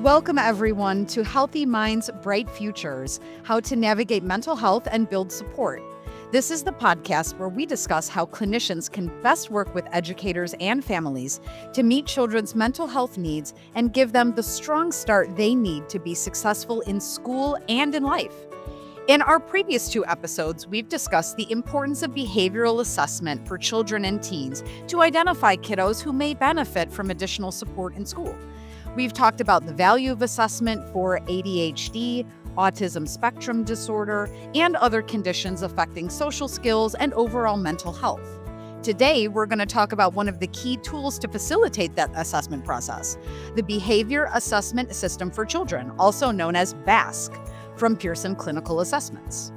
Welcome, everyone, to Healthy Minds, Bright Futures: How to Navigate Mental Health and Build Support. This is the podcast where we discuss how clinicians can best work with educators and families to meet children's mental health needs and give them the strong start they need to be successful in school and in life. In our previous two episodes, we've discussed the importance of behavioral assessment for children and teens to identify kiddos who may benefit from additional support in school. We've talked about the value of assessment for ADHD, autism spectrum disorder, and other conditions affecting social skills and overall mental health. Today, we're going to talk about one of the key tools to facilitate that assessment process, the Behavior Assessment System for Children, also known as BASC, from Pearson Clinical Assessments.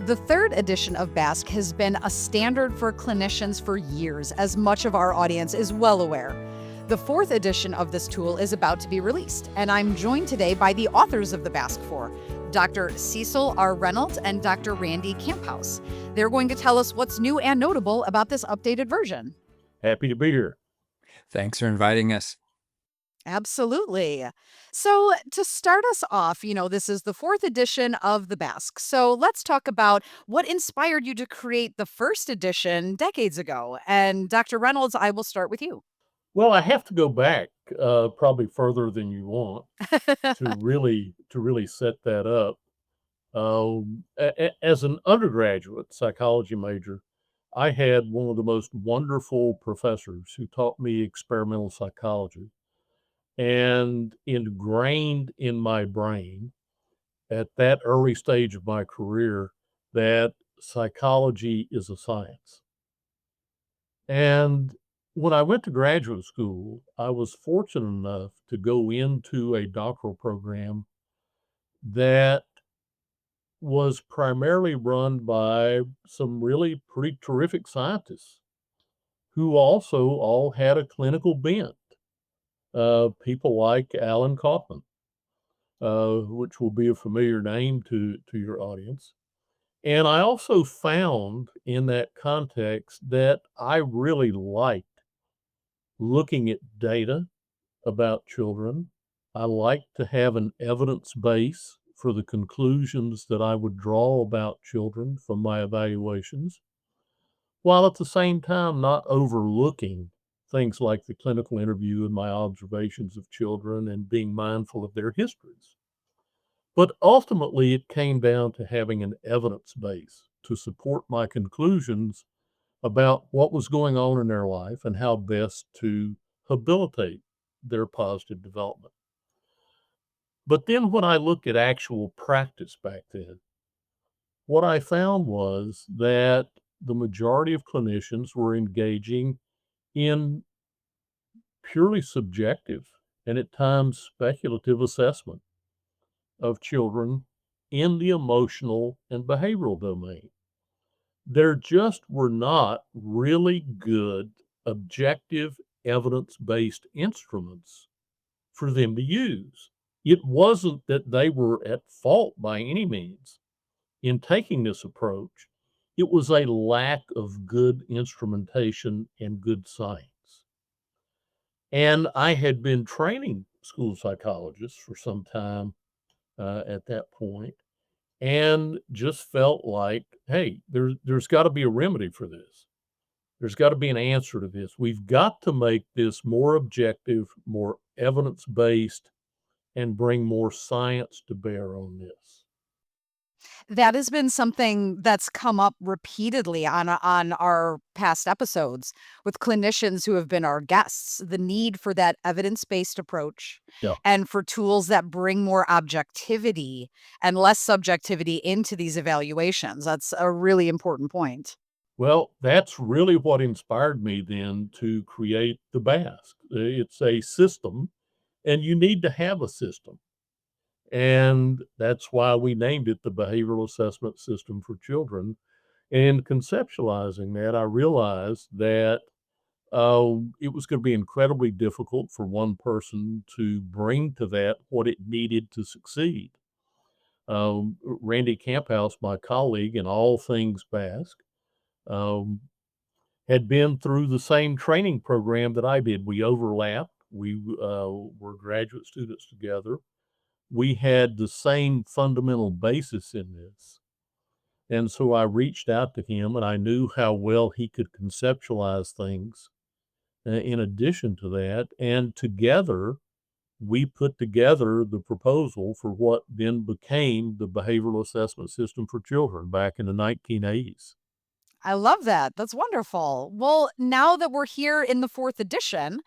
The third edition of BASC has been a standard for clinicians for years, as much of our audience is well aware. The fourth edition of this tool is about to be released, and I'm joined today by the authors of the BASC-4, Dr. Cecil R. Reynolds and Dr. Randy Camphouse. They're going to tell us what's new and notable about this updated version. Happy to be here. Thanks for inviting us. Absolutely. So to start us off, this is the fourth edition of the BASC. So let's talk about what inspired you to create the first edition decades ago. And Dr. Reynolds, I will start with you. Well, I have to go back probably further than you want to really set that up. As an undergraduate psychology major, I had one of the most wonderful professors who taught me experimental psychology, and ingrained in my brain at that early stage of my career that psychology is a science. And when I went to graduate school, I was fortunate enough to go into a doctoral program that was primarily run by some really pretty terrific scientists who also all had a clinical bent. People like Alan Kaufman, which will be a familiar name to your audience. And I also found in that context that I really liked looking at data about children. I like to have an evidence base for the conclusions that I would draw about children from my evaluations, while at the same time not overlooking things like the clinical interview and my observations of children and being mindful of their histories. But ultimately, it came down to having an evidence base to support my conclusions about what was going on in their life and how best to habilitate their positive development. But then when I looked at actual practice back then, what I found was that the majority of clinicians were engaging in purely subjective and at times speculative assessment of children in the emotional and behavioral domain. There just were not really good, objective, evidence-based instruments for them to use. It wasn't that they were at fault by any means in taking this approach. It was a lack of good instrumentation and good science. And I had been training school psychologists for some time at that point, and just felt like, hey, there's got to be a remedy for this. There's got to be an answer to this. We've got to make this more objective, more evidence-based, and bring more science to bear on this. That has been something that's come up repeatedly on our past episodes with clinicians who have been our guests, the need for that evidence-based approach Yeah. and for tools that bring more objectivity and less subjectivity into these evaluations. That's a really important point. Well, that's really what inspired me then to create the BASC. It's a system, and you need to have a system. And that's why we named it the Behavioral Assessment System for Children. And conceptualizing that, I realized that it was going to be incredibly difficult for one person to bring to that what it needed to succeed. Randy Camphouse, my colleague in all things BASC, had been through the same training program that I did. We overlapped. We were graduate students together. We had the same fundamental basis in this. And so I reached out to him, and I knew how well he could conceptualize things in addition to that. And together, we put together the proposal for what then became the behavioral assessment system for children back in the 1980s. I love that. That's wonderful. Well, now that we're here in the fourth edition,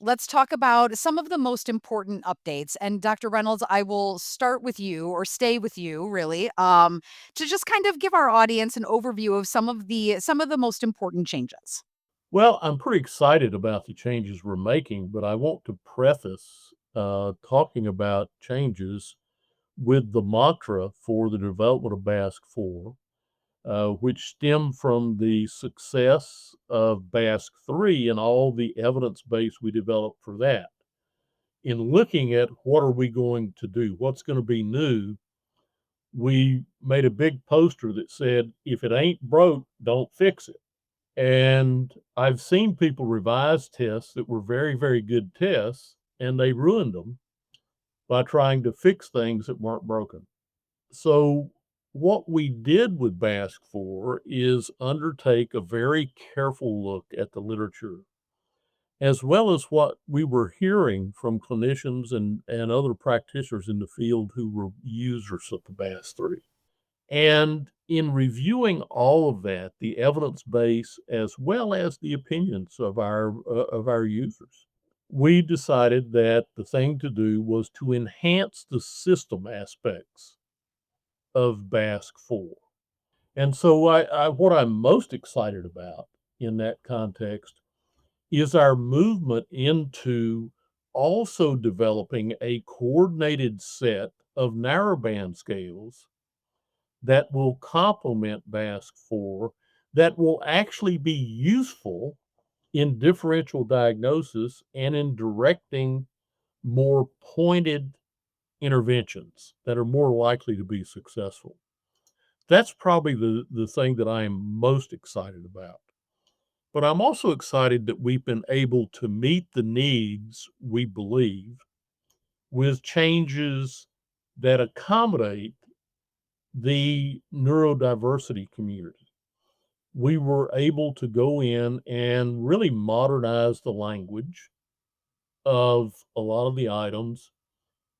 let's talk about some of the most important updates. And Dr. Reynolds, I will start with you or stay with you really, to just kind of give our audience an overview of some of the most important changes. Well, I'm pretty excited about the changes we're making, but I want to preface talking about changes with the mantra for the development of BASC-4, which stem from the success of BASC-3 and all the evidence base we developed for that. In looking at what are we going to do, what's going to be new, we made a big poster that said, if it ain't broke, don't fix it. And I've seen people revise tests that were very, very good tests, and they ruined them by trying to fix things that weren't broken. So, what we did with BASC-4 is undertake a very careful look at the literature, as well as what we were hearing from clinicians and other practitioners in the field who were users of the BASC-3. And in reviewing all of that, the evidence base as well as the opinions of our users, we decided that the thing to do was to enhance the system aspects of BASC-4. And so what I'm most excited about in that context is our movement into also developing a coordinated set of narrowband scales that will complement BASC-4 that will actually be useful in differential diagnosis and in directing more pointed interventions that are more likely to be successful. That's probably the thing that I am most excited about. But I'm also excited that we've been able to meet the needs, we believe, with changes that accommodate the neurodiversity community. We were able to go in and really modernize the language of a lot of the items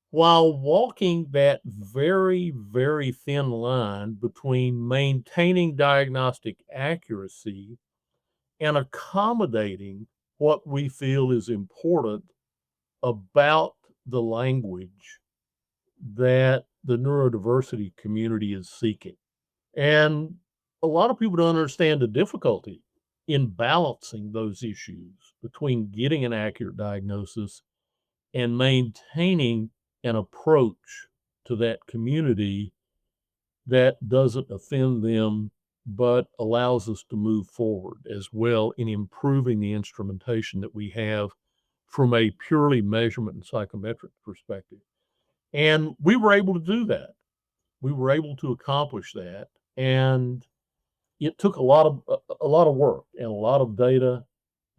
while walking that very, very thin line between maintaining diagnostic accuracy and accommodating what we feel is important about the language that the neurodiversity community is seeking. And a lot of people don't understand the difficulty in balancing those issues between getting an accurate diagnosis and maintaining an approach to that community that doesn't offend them, but allows us to move forward as well in improving the instrumentation that we have from a purely measurement and psychometric perspective. And we were able to do that. We were able to accomplish that. And it took a lot of work and a lot of data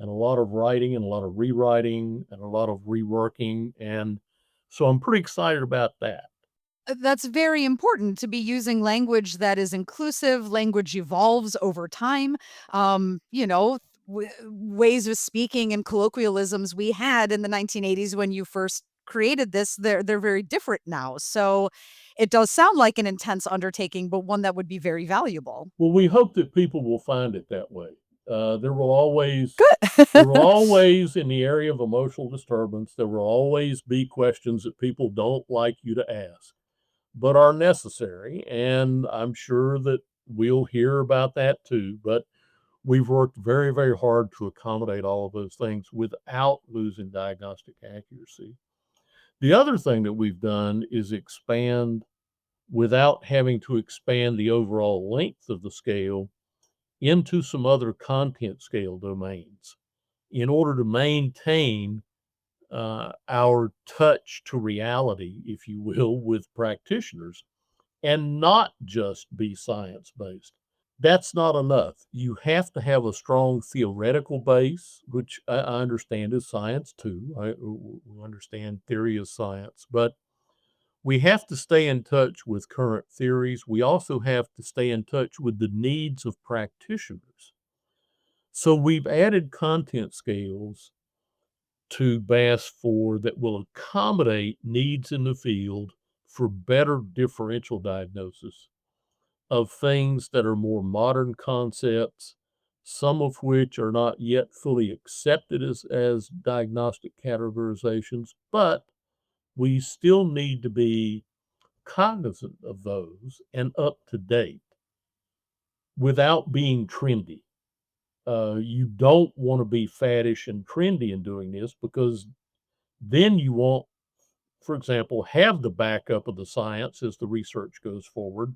and a lot of writing and a lot of rewriting and a lot of reworking. And so I'm pretty excited about that. That's very important to be using language that is inclusive. Language evolves over time. Ways of speaking and colloquialisms we had in the 1980s when you first created this, they're very different now. So it does sound like an intense undertaking, but one that would be very valuable. Well, we hope that people will find it that way. Uh, there will always there will Good. always in the area of emotional disturbance, there will always be questions that people don't like you to ask, but are necessary. And I'm sure that we'll hear about that too. But we've worked very, very hard to accommodate all of those things without losing diagnostic accuracy. The other thing that we've done is expand without having to expand the overall length of the scale into some other content scale domains in order to maintain our touch to reality, if you will, with practitioners and not just be science based. That's not enough. You have to have a strong theoretical base, which I understand is science too. We understand theory is science, but we have to stay in touch with current theories. We also have to stay in touch with the needs of practitioners. So we've added content scales to BASC-4 that will accommodate needs in the field for better differential diagnosis of things that are more modern concepts, some of which are not yet fully accepted as diagnostic categorizations, but we still need to be cognizant of those and up to date without being trendy. You don't want to be faddish and trendy in doing this because then you won't, for example, have the backup of the science as the research goes forward,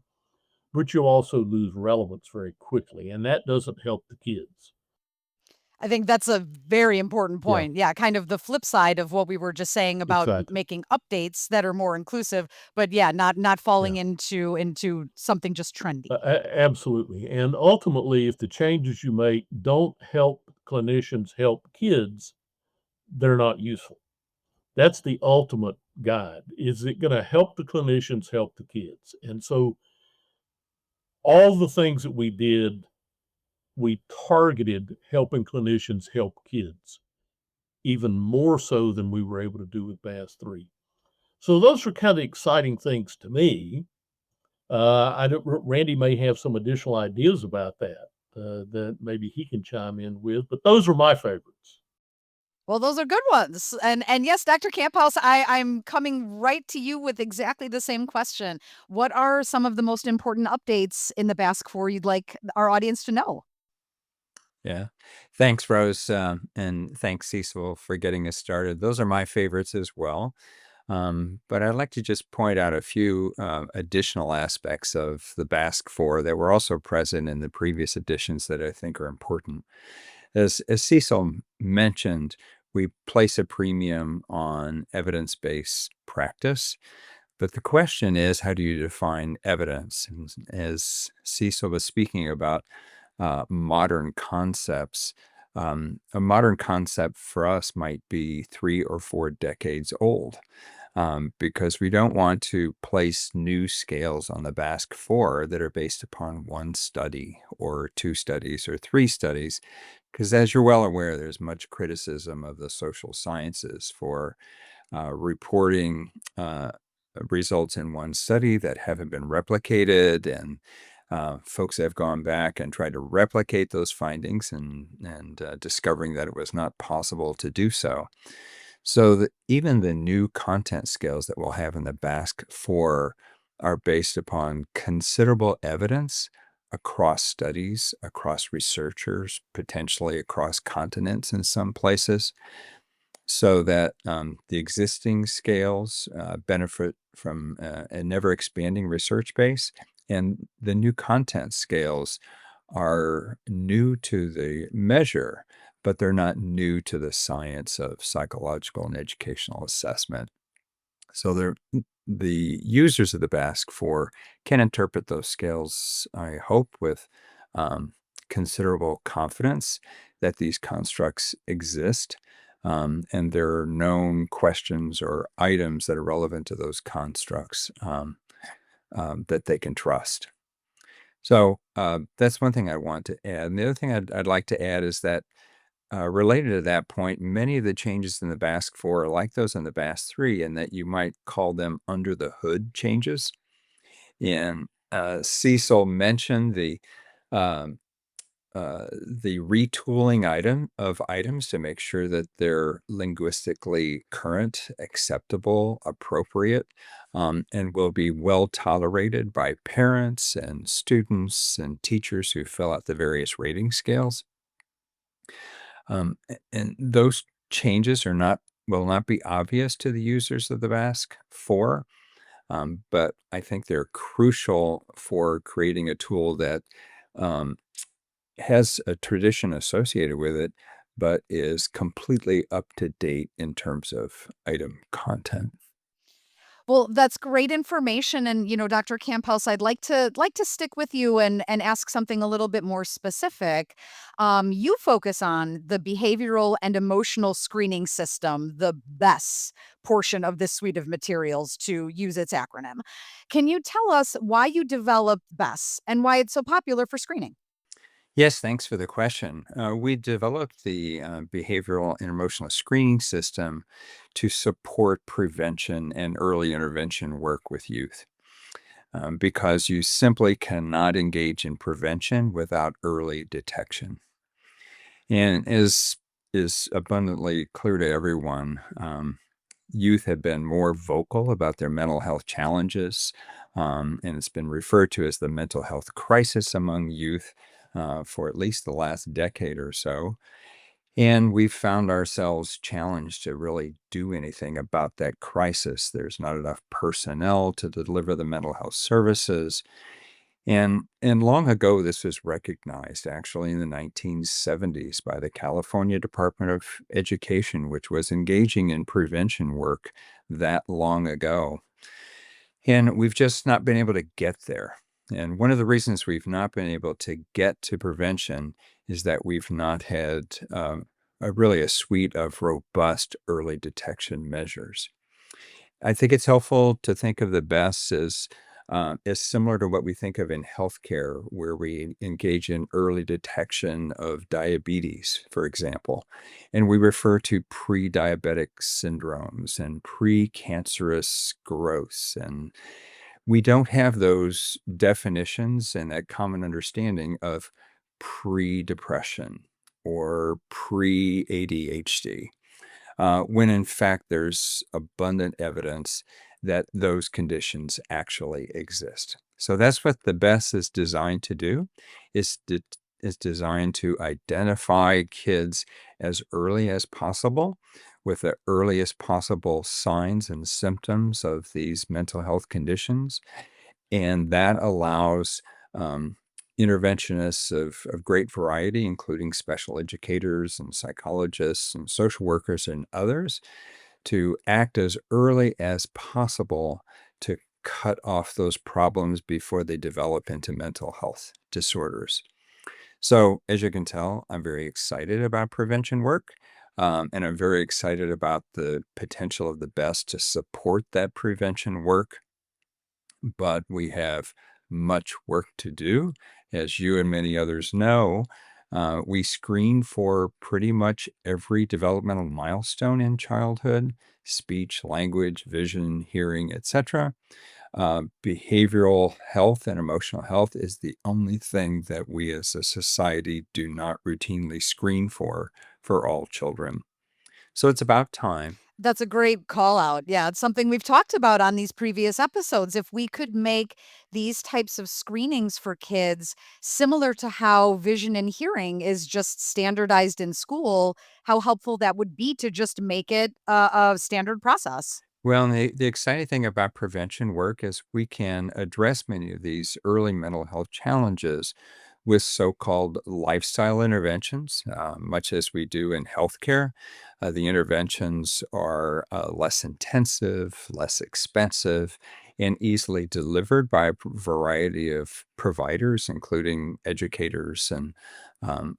but you'll also lose relevance very quickly, and that doesn't help the kids. I think that's a very important Yeah, point. Yeah, kind of the flip side of what we were just saying about exactly. making updates that are more inclusive, but yeah, not Yeah, falling into something just trendy. absolutely. And ultimately, if the changes you make don't help clinicians help kids, they're not useful. That's the ultimate guide. Is it going to help the clinicians help the kids? And so all the things that we did, we targeted helping clinicians help kids, even more so than we were able to do with BASS-3. So those are kind of exciting things to me. I don't, Randy may have some additional ideas about that that maybe he can chime in with, but those are my favorites. Well, those are good ones. And yes, Dr. Camphouse, I'm coming right to you with exactly the same question. What are some of the most important updates in the BASC-4 you'd like our audience to know? Yeah. Thanks, Rose. And thanks, Cecil, for getting us started. Those are my favorites as well. But I'd like to just point out a few additional aspects of the BASC-4 that were also present in the previous editions that I think are important. As Cecil mentioned, we place a premium on evidence-based practice. But the question is, how do you define evidence? And as Cecil was speaking about modern concepts, a modern concept for us might be 3 or 4 decades old, because we don't want to place new scales on the BASC-4 that are based upon one study or 2 studies or 3 studies. Because as you're well aware, there's much criticism of the social sciences for reporting results in one study that haven't been replicated, and folks have gone back and tried to replicate those findings and discovering that it was not possible to do so. So even the new content scales that we'll have in the BASC-4 are based upon considerable evidence across studies, across researchers, potentially across continents in some places, so that the existing scales benefit from a never expanding research base, and the new content scales are new to the measure, but they're not new to the science of psychological and educational assessment. So the users of the BASC-4 can interpret those scales, I hope, with um, considerable confidence that these constructs exist, and there are known questions or items that are relevant to those constructs, that they can trust. So that's one thing I want to add. And the other thing I'd like to add is that related to that point, many of the changes in the BASC-4 are like those in the BASC-3, in that you might call them under the hood changes. And Cecil mentioned um, the retooling of items to make sure that they're linguistically current, acceptable, appropriate, and will be well tolerated by parents and students and teachers who fill out the various rating scales. And those changes will not be obvious to the users of the BASC-4, but I think they're crucial for creating a tool that um, has a tradition associated with it, but is completely up to date in terms of item content. Well, that's great information, and Dr. Camphouse, I'd like to stick with you and ask something a little bit more specific. You focus on the behavioral and emotional screening system, the BESS portion of this suite of materials, to use its acronym. Can you tell us why you developed BESS and why it's so popular for screening? Yes, thanks for the question. We developed the behavioral and emotional screening system to support prevention and early intervention work with youth, because you simply cannot engage in prevention without early detection. And as is abundantly clear to everyone, youth have been more vocal about their mental health challenges, and it's been referred to as the mental health crisis among youth for at least the last decade or so. And we've found ourselves challenged to really do anything about that crisis. There's not enough personnel to deliver the mental health services. And long ago, this was recognized actually in the 1970s by the California Department of Education, which was engaging in prevention work that long ago. And we've just not been able to get there. And one of the reasons we've not been able to get to prevention is that we've not had really a suite of robust early detection measures. I think it's helpful to think of the best as similar to what we think of in healthcare, where we engage in early detection of diabetes, for example, and we refer to pre-diabetic syndromes and precancerous growths. And we don't have those definitions and that common understanding of pre-depression or pre-ADHD, when in fact there's abundant evidence that those conditions actually exist. So that's what the best is designed to do, is to, is designed to identify kids as early as possible with the earliest possible signs and symptoms of these mental health conditions. And that allows um, interventionists of great variety, including special educators and psychologists and social workers and others, to act as early as possible to cut off those problems before they develop into mental health disorders. So, as you can tell, I'm very excited about prevention work. And I'm very excited about the potential of the best to support that prevention work, but we have much work to do. As you and many others know, we screen for pretty much every developmental milestone in childhood: speech, language, vision, hearing, etc. Behavioral health and emotional health is the only thing that we as a society do not routinely screen for all children. So it's about time. That's a great call out. Yeah, it's something we've talked about on these previous episodes. If we could make these types of screenings for kids similar to how vision and hearing is just standardized in school, how helpful that would be to just make it a standard process. Well, and the exciting thing about prevention work is we can address many of these early mental health challenges with so called lifestyle interventions, much as we do in healthcare. The interventions are less intensive, less expensive, and easily delivered by a variety of providers, including educators and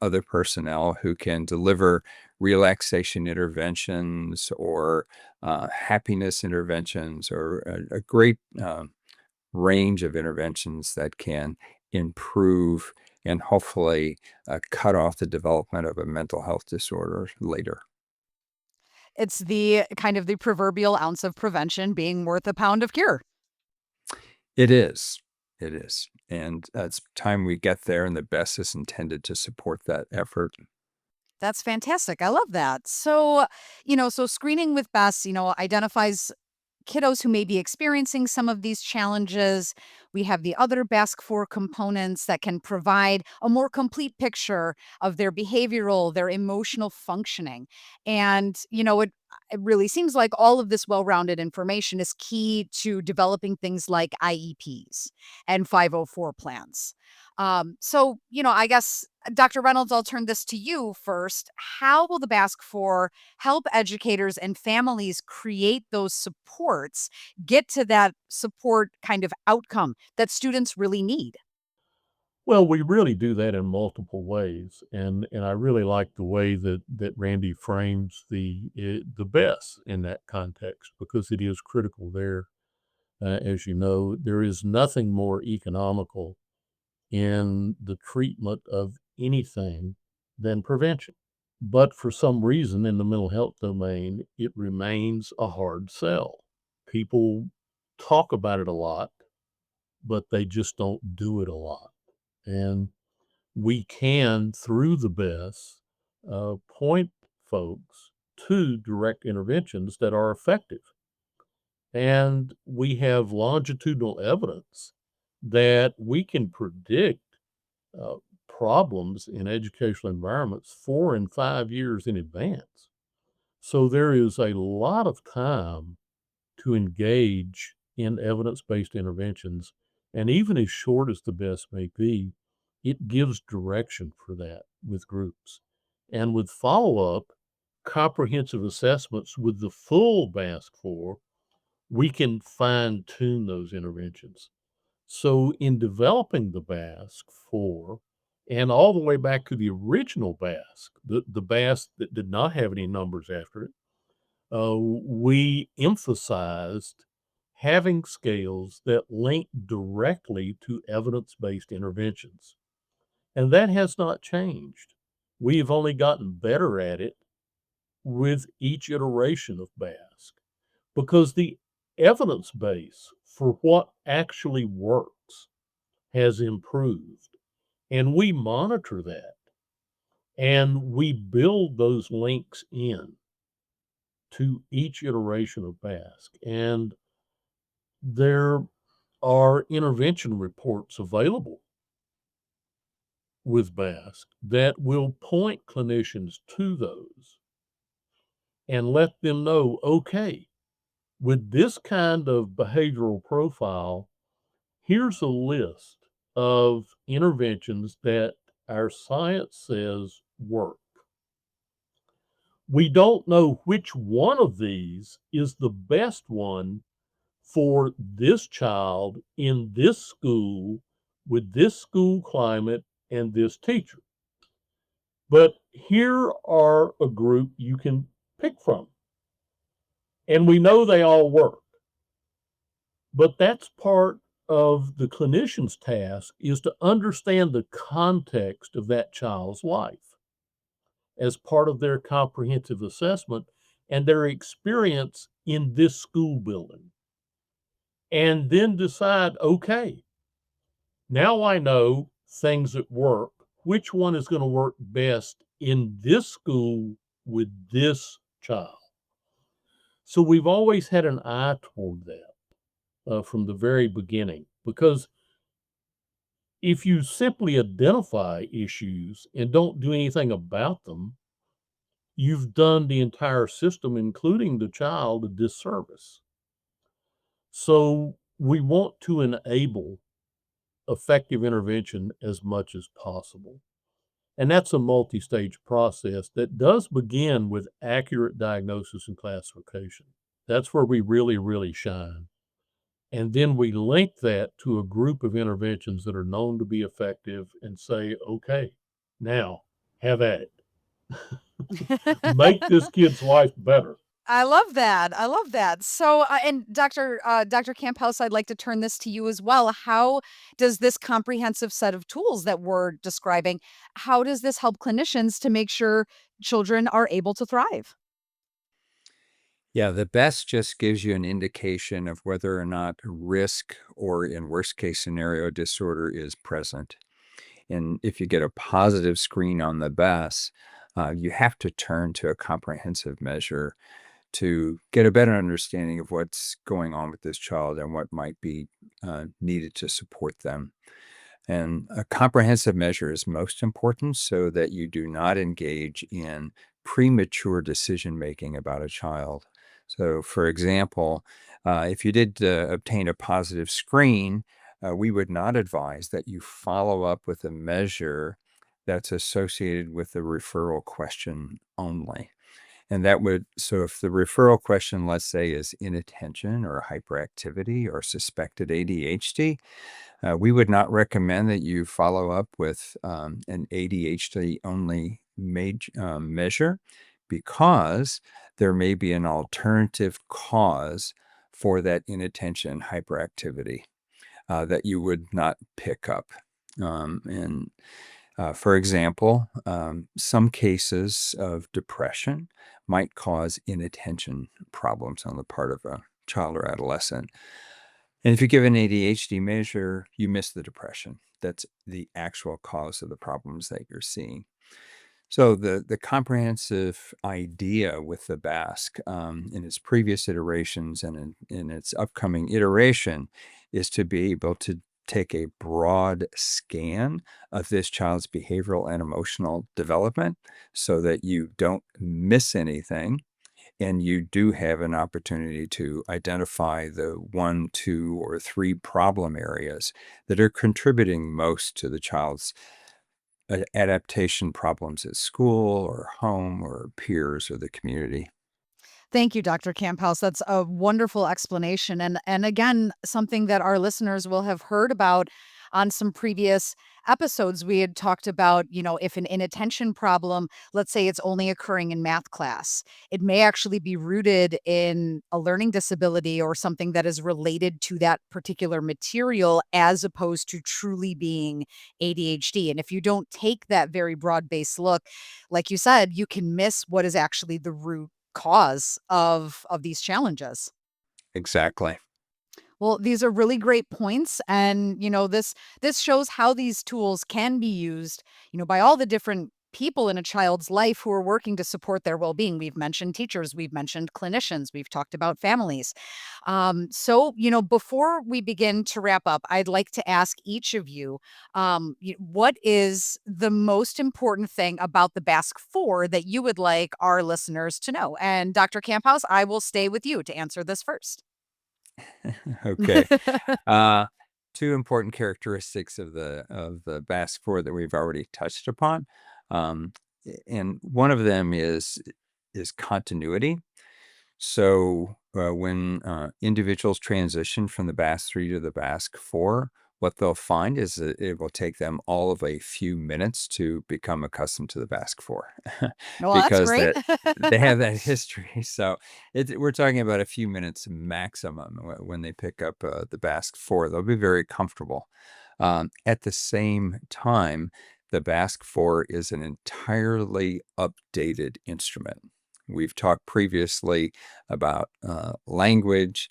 other personnel who can deliver relaxation interventions or happiness interventions, or a great range of interventions that can improve and hopefully cut off the development of a mental health disorder later. It's the kind of the proverbial ounce of prevention being worth a pound of cure. It is. It is. And it's time we get there, and the best is intended to support that effort. That's fantastic. I love that. So screening with BESS, identifies kiddos who may be experiencing some of these challenges. We have the other BASC-4 components that can provide a more complete picture of their behavioral, their emotional functioning. And, it really seems like all of this well-rounded information is key to developing things like IEPs and 504 plans. I guess, Dr. Reynolds, I'll turn this to you first. How will the BASC-4 help educators and families create those supports, get to that support kind of outcome that students really need? Well, we really do that in multiple ways, and I really like the way that Randy frames the best in that context because it is critical there. As you know, there is nothing more economical in the treatment of anything than prevention. But for some reason in the mental health domain, it remains a hard sell. People talk about it a lot, but they just don't do it a lot. And we can, through the best, point folks to direct interventions that are effective. And we have longitudinal evidence that we can predict uh, problems in educational environments 4 and 5 years in advance. So there is a lot of time to engage in evidence-based interventions, and even as short as the best may be, it gives direction for that with groups. And with follow-up, comprehensive assessments with the full BASC-4, we can fine-tune those interventions. So in developing the BASC-4 and all the way back to the original BASC, the BASC that did not have any numbers after it, we emphasized having scales that link directly to evidence-based interventions. And that has not changed. We've only gotten better at it with each iteration of BASC because the evidence base for what actually works has improved. And we monitor that and we build those links in to each iteration of BASC. And there are intervention reports available with BASC that will point clinicians to those and let them know, okay, with this kind of behavioral profile, here's a list of interventions that our science says work. We don't know which one of these is the best one for this child in this school with this school climate and this teacher. But here are a group you can pick from. And we know they all work. But that's part of the clinician's task is to understand the context of that child's life as part of their comprehensive assessment and their experience in this school building. And then decide, okay, now I know things that work. Which one is going to work best in this school with this child? So we've always had an eye toward that from the very beginning because if you simply identify issues and don't do anything about them, you've done the entire system, including the child, a disservice. So we want to enable effective intervention as much as possible. And that's a multi-stage process that does begin with accurate diagnosis and classification. That's where we really, really shine. And then we link that to a group of interventions that are known to be effective and say, okay, now have at it. Make this kid's life better. I love that. I love that. So, and Dr. Camphouse, I'd like to turn this to you as well. How does this comprehensive set of tools that we're describing, how does this help clinicians to make sure children are able to thrive? Yeah, the best just gives you an indication of whether or not risk or, in worst case scenario, disorder is present. And if you get a positive screen on the BAS, you have to turn to a comprehensive measure to get a better understanding of what's going on with this child and what might be needed to support them. And a comprehensive measure is most important so that you do not engage in premature decision making about a child. So, for example, if you did obtain a positive screen, we would not advise that you follow up with a measure that's associated with the referral question only. And that would, so if the referral question, let's say, is inattention or hyperactivity or suspected ADHD, we would not recommend that you follow up with an ADHD only measure because there may be an alternative cause for that inattention hyperactivity that you would not pick up. And For example, some cases of depression might cause inattention problems on the part of a child or adolescent. And if you give an ADHD measure, you miss the depression. That's the actual cause of the problems that you're seeing. So the comprehensive idea with the BASC in its previous iterations and in its upcoming iteration is to be able to take a broad scan of this child's behavioral and emotional development so that you don't miss anything and you do have an opportunity to identify the 1, 2, or 3 problem areas that are contributing most to the child's adaptation problems at school or home or peers or the community. Thank you, Dr. Camphouse. That's a wonderful explanation. And again, something that our listeners will have heard about on some previous episodes. We had talked about, if an inattention problem, let's say it's only occurring in math class, it may actually be rooted in a learning disability or something that is related to that particular material as opposed to truly being ADHD. And if you don't take that very broad-based look, like you said, you can miss what is actually the root cause of these challenges. Exactly. Well, these are really great points, and this shows how these tools can be used, by all the different people in a child's life who are working to support their well-being. We've mentioned teachers, we've mentioned clinicians, we've talked about families. So, before we begin to wrap up, I'd like to ask each of you, what is the most important thing about the BASC-4 that you would like our listeners to know? And Dr. Camphouse, I will stay with you to answer this first. Okay. Uh, Two important characteristics of the BASC-4 that we've already touched upon, um, and one of them is continuity. So, when individuals transition from the BASC-3 to the BASC-4, what they'll find is that it will take them all of a few minutes to become accustomed to the BASC-4 Well, that's because great. that they have that history. So, we're talking about a few minutes maximum when they pick up the BASC-4. They'll be very comfortable. At the same time, the BASC-4 is an entirely updated instrument. We've talked previously about language.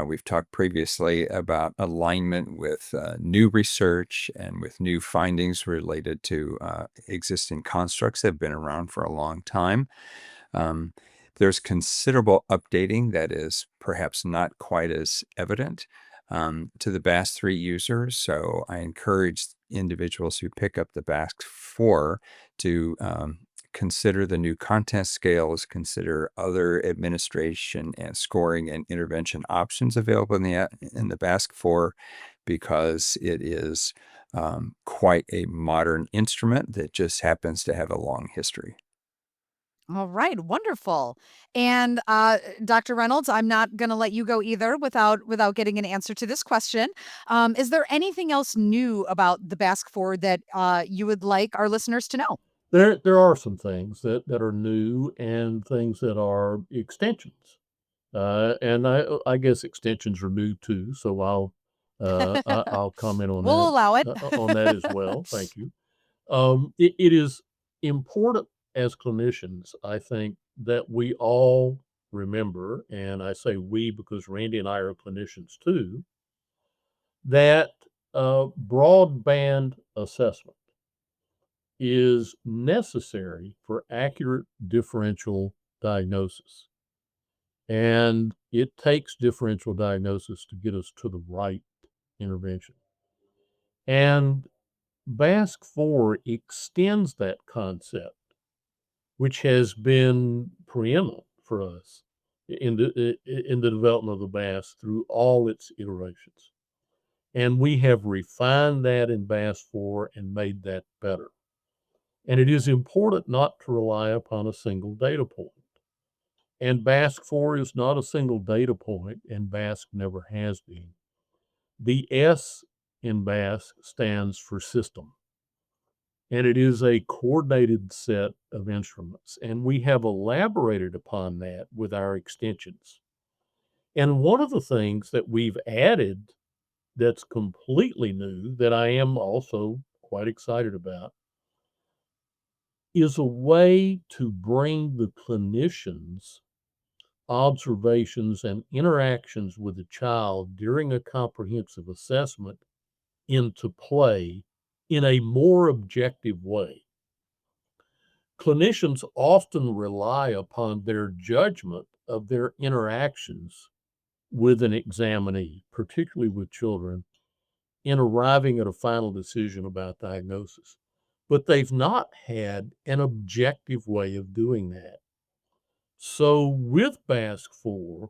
We've talked previously about alignment with new research and with new findings related to existing constructs that have been around for a long time. Um, there's considerable updating that is perhaps not quite as evident to the BASC-3 users. So I encourage individuals who pick up the BASC-4 to consider the new content scales, consider other administration and scoring and intervention options available in the BASC-4 because it is quite a modern instrument that just happens to have a long history. All right, wonderful. And Dr. Reynolds, I'm not going to let you go either without getting an answer to this question. Is there anything else new about the BASC-4 that you would like our listeners to know? There are some things that are new and things that are extensions. And I guess extensions are new too, so I'll comment We'll allow it. on that as well. Thank you. It is important as clinicians, I think, that we all remember, and I say we because Randy and I are clinicians too, that broadband assessment is necessary for accurate differential diagnosis. And it takes differential diagnosis to get us to the right intervention. And BASC-4 extends that concept, which has been preeminent for us in the development of the BASC through all its iterations. And we have refined that in BASC-4 and made that better. And it is important not to rely upon a single data point. And BASC-4 is not a single data point, and BASC never has been. The S in BASC stands for system, and it is a coordinated set of instruments. And we have elaborated upon that with our extensions. And one of the things that we've added that's completely new that I am also quite excited about is a way to bring the clinician's observations and interactions with the child during a comprehensive assessment into play in a more objective way. Clinicians often rely upon their judgment of their interactions with an examinee, particularly with children, in arriving at a final decision about diagnosis. But they've not had an objective way of doing that. So with BASC-4,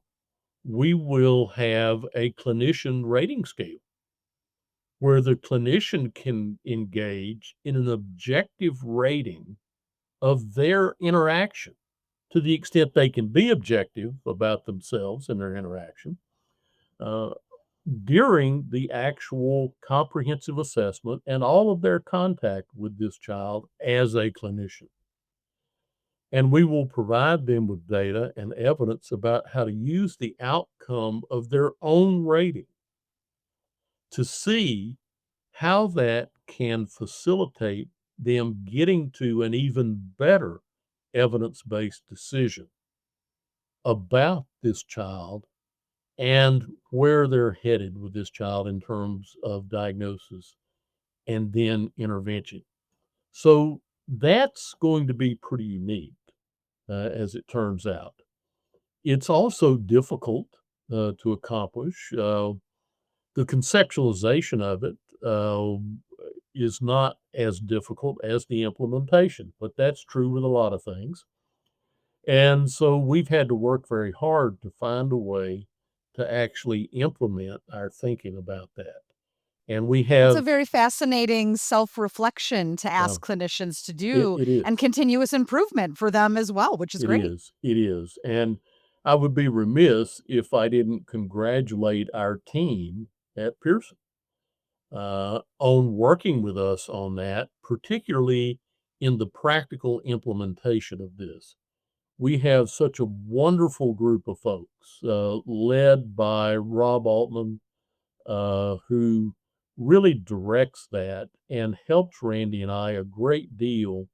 we will have a clinician rating scale where the clinician can engage in an objective rating of their interaction to the extent they can be objective about themselves and their interaction uh, during the actual comprehensive assessment and all of their contact with this child as a clinician. And we will provide them with data and evidence about how to use the outcome of their own rating to see how that can facilitate them getting to an even better evidence-based decision about this child and where they're headed with this child in terms of diagnosis and then intervention. So that's going to be pretty unique, as it turns out. It's also difficult to accomplish. The conceptualization of it is not as difficult as the implementation, but that's true with a lot of things. And so we've had to work very hard to find a way to actually implement our thinking about that. And we It's a have, very fascinating self-reflection to uh, ask clinicians to do it and is, continuous improvement for them as well, which is great. it is. And I would be remiss if I didn't congratulate our team at Pearson on working with us on that, particularly in the practical implementation of this. We have such a wonderful group of folks, led by Rob Altman, who really directs that and helps Randy and I a great deal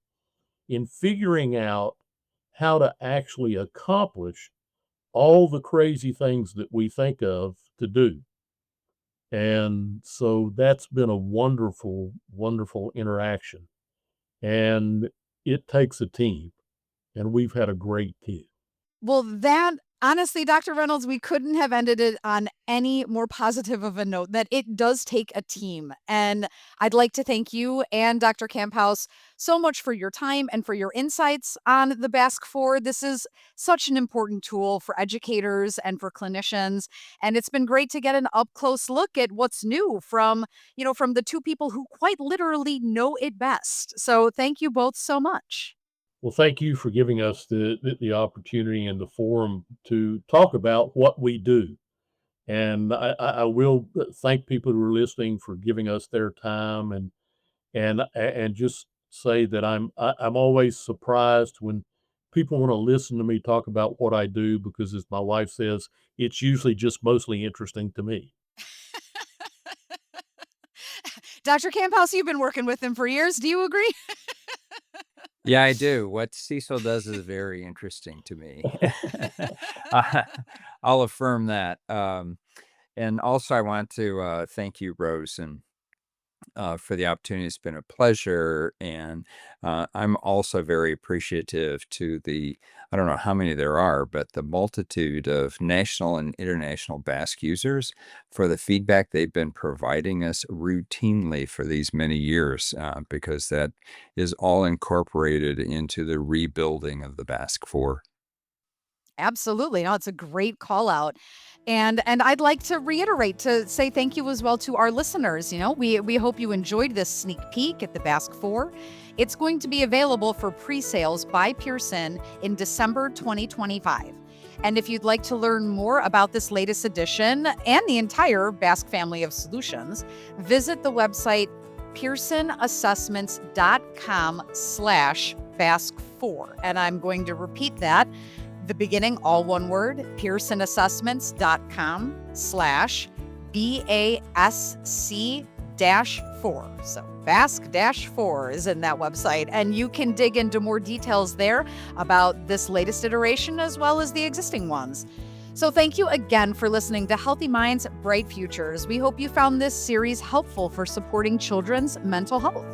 in figuring out how to actually accomplish all the crazy things that we think of to do. And so that's been a wonderful, wonderful interaction. And it takes a team, and we've had a great team. Well, that honestly, Dr. Reynolds, we couldn't have ended it on any more positive of a note that it does take a team. And I'd like to thank you and Dr. Camphouse so much for your time and for your insights on the BASC-4. This is such an important tool for educators and for clinicians. And it's been great to get an up close look at what's new from, from the two people who quite literally know it best. So thank you both so much. Well, thank you for giving us the opportunity and the forum to talk about what we do. And I will thank people who are listening for giving us their time and just say that I'm always surprised when people want to listen to me talk about what I do because, as my wife says, it's usually just mostly interesting to me. Dr. Camphouse, you've been working with him for years. Do you agree? Yeah, I do. What Cecil does is very interesting to me. I I'll affirm that. And also, I want to thank you, Rose, and for the opportunity. It's been a pleasure. And I'm also very appreciative to I don't know how many there are, but the multitude of national and international BASC users for the feedback they've been providing us routinely for these many years, because that is all incorporated into the rebuilding of the BASC-4. Absolutely. No, it's a great call out. And I'd like to reiterate to say thank you as well to our listeners. We hope you enjoyed this sneak peek at the BASC-4. It's going to be available for pre-sales by Pearson in December 2025. And if you'd like to learn more about this latest edition and the entire BASC family of solutions, visit the website pearsonassessments.com/BASC4. And I'm going to repeat that. The beginning, all one word, pearsonassessments.com/BASC-4. So BASC-4 is in that website, and you can dig into more details there about this latest iteration as well as the existing ones. So thank you again for listening to Healthy Minds, Bright Futures. We hope you found this series helpful for supporting children's mental health.